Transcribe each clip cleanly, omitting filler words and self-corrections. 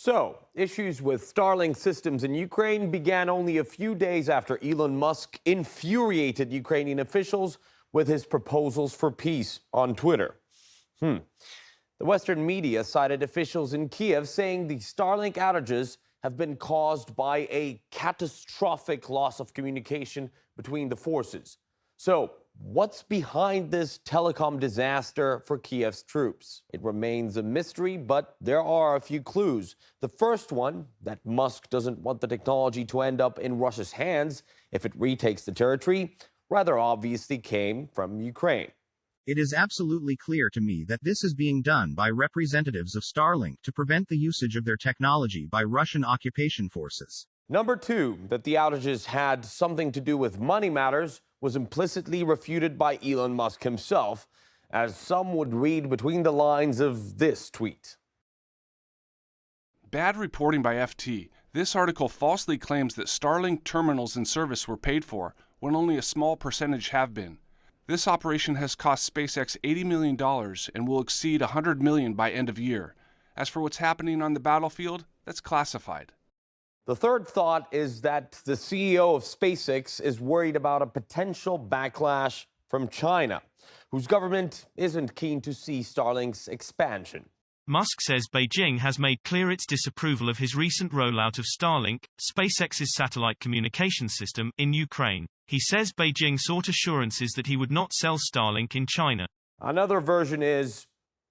So, issues with Starlink systems in Ukraine began only a few days after Elon Musk infuriated Ukrainian officials with his proposals for peace on Twitter. The Western media cited officials in Kiev saying the Starlink outages have been caused by a catastrophic loss of communication between the forces. So, what's behind this telecom disaster for Kiev's troops? It remains a mystery, but there are a few clues. The first one, that Musk doesn't want the technology to end up in Russia's hands if it retakes the territory, rather obviously came from Ukraine. It is absolutely clear to me that this is being done by representatives of Starlink to prevent the usage of their technology by Russian occupation forces. Number two, that the outages had something to do with money matters was implicitly refuted by Elon Musk himself, as some would read between the lines of this tweet. Bad reporting by FT. This article falsely claims that Starlink terminals and service were paid for, when only a small percentage have been. This operation has cost SpaceX $80 million and will exceed $100 million by end of year. As for what's happening on the battlefield, that's classified. The third thought is that the CEO of SpaceX is worried about a potential backlash from China, whose government isn't keen to see Starlink's expansion. Musk says Beijing has made clear its disapproval of his recent rollout of Starlink, SpaceX's satellite communication system, in Ukraine. He says Beijing sought assurances that he would not sell Starlink in China. Another version is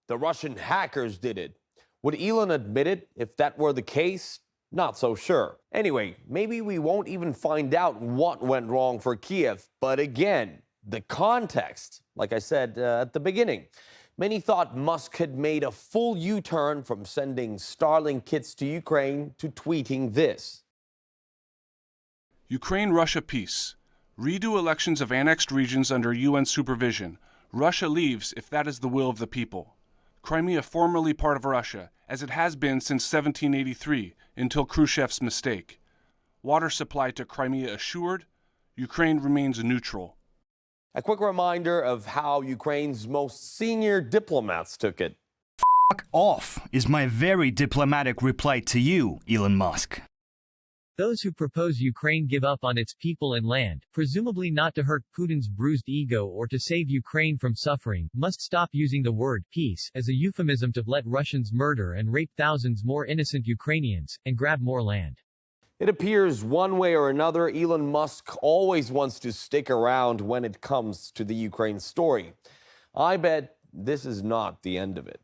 the Russian hackers did it. Would Elon admit it if that were the case? Not so sure. Anyway, maybe we won't even find out what went wrong for Kiev. But again, the context, like I said at the beginning, many thought Musk had made a full U-turn from sending Starlink kits to Ukraine to tweeting this. Ukraine-Russia peace. Redo elections of annexed regions under UN supervision. Russia leaves if that is the will of the people. Crimea formerly part of Russia, as it has been since 1783, until Khrushchev's mistake. Water supply to Crimea assured. Ukraine remains neutral. A quick reminder of how Ukraine's most senior diplomats took it. Fuck off is my very diplomatic reply to you, Elon Musk. Those who propose Ukraine give up on its people and land, presumably not to hurt Putin's bruised ego or to save Ukraine from suffering, must stop using the word peace as a euphemism to let Russians murder and rape thousands more innocent Ukrainians, and grab more land. It appears one way or another, Elon Musk always wants to stick around when it comes to the Ukraine story. I bet this is not the end of it.